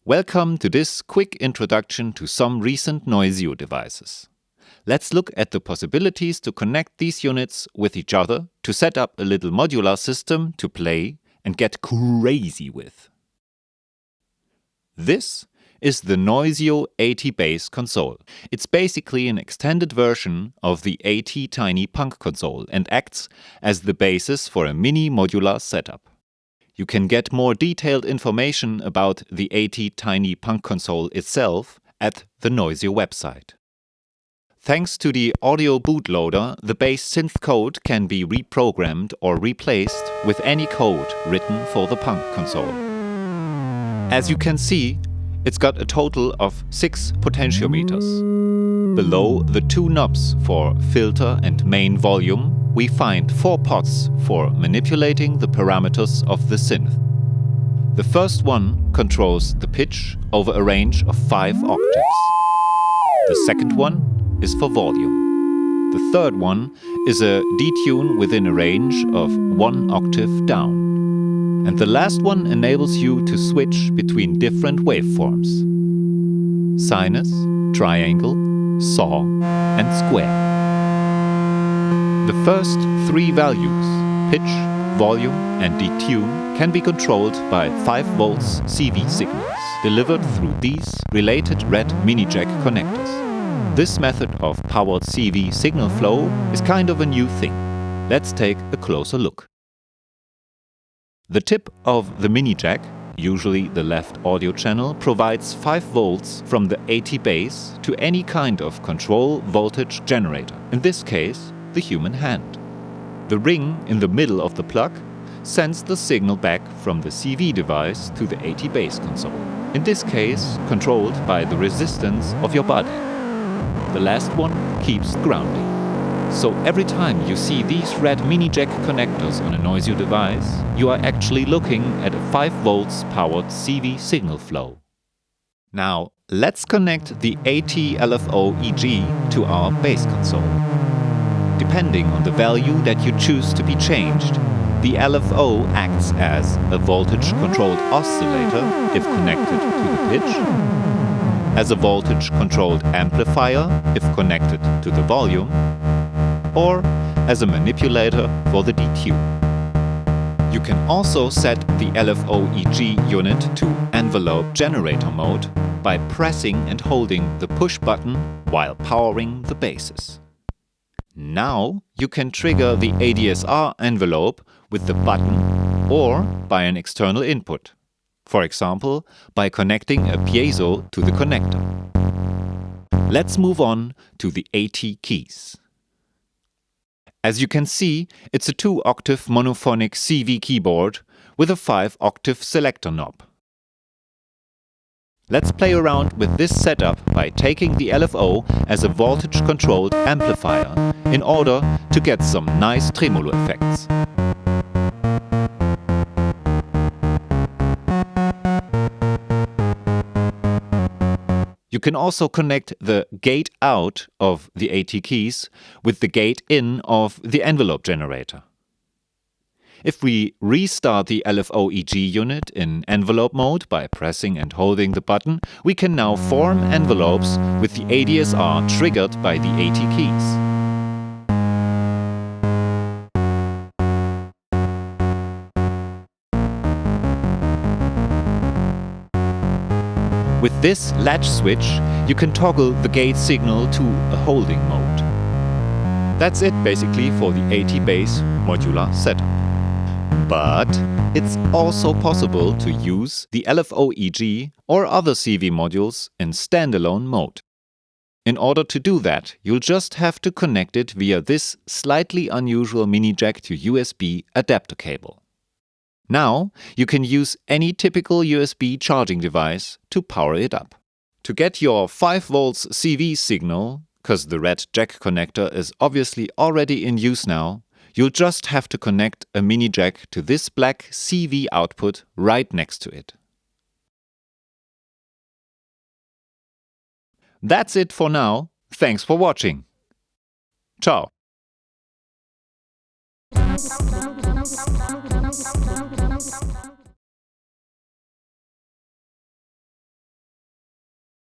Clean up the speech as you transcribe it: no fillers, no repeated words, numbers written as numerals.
Welcome to this quick introduction to some recent noisio devices. Let's look at the possibilities to connect these units with each other to set up a little modular system to play and get crazy with. This is the noisio ATBase console. It's basically an extended version of the ATTiny console and acts as the basis for a mini modular setup. You can get more detailed information about the ATTiny console itself at the noisio website. Thanks to the audio bootloader, the base synth code can be reprogrammed or replaced with any code written for the console. As you can see, it's got a total of 6 potentiometers. Below the 2 knobs for filter and main volume, we find 4 pots for manipulating the parameters of the synth. The first one controls the pitch over a range of 5 octaves. The second one is for volume. The third one is a detune within a range of 1 octave down. And the last one enables you to switch between different waveforms: sinus, triangle, saw, and square. The first 3 values, pitch, volume, and detune, can be controlled by 5 volts CV signals delivered through these related red mini-jack connectors. This method of powered CV signal flow is kind of a new thing. Let's take a closer look. The tip of the mini-jack, usually the left audio channel, provides 5 volts from the ATBase to any kind of control voltage generator, in this case, the human hand. The ring in the middle of the plug sends the signal back from the CV device to the ATBase console, in this case controlled by the resistance of your body. The last one keeps grounding. So every time you see these red mini-jack connectors on a noisio device, you are actually looking at a 5 volts powered CV signal flow. Now, let's connect the AT LFO EG to our bass console. Depending on the value that you choose to be changed, the LFO acts as a voltage-controlled oscillator if connected to the pitch, as a voltage-controlled amplifier if connected to the volume, or as a manipulator for the detune. You can also set the LFO EG unit to envelope generator mode by pressing and holding the push button while powering the basses. Now you can trigger the ADSR envelope with the button or by an external input, for example by connecting a piezo to the connector. Let's move on to the ATKeys. As you can see, it's a 2-octave monophonic CV keyboard with a 5-octave selector knob. Let's play around with this setup by taking the LFO as a voltage-controlled amplifier in order to get some nice tremolo effects. You can also connect the gate out of the ATKeys with the gate in of the envelope generator. If we restart the LFO EG unit in envelope mode by pressing and holding the button, we can now form envelopes with the ADSR triggered by the ATKeys. With this latch switch, you can toggle the gate signal to a holding mode. That's it basically for the ATBase modular setup. But it's also possible to use the LFO EG or other CV modules in standalone mode. In order to do that, you'll just have to connect it via this slightly unusual mini-jack to USB adapter cable. Now, you can use any typical USB charging device to power it up. To get your 5 volts CV signal, because the red jack connector is obviously already in use now, you'll just have to connect a mini jack to this black CV output right next to it. That's it for now. Thanks for watching. Ciao.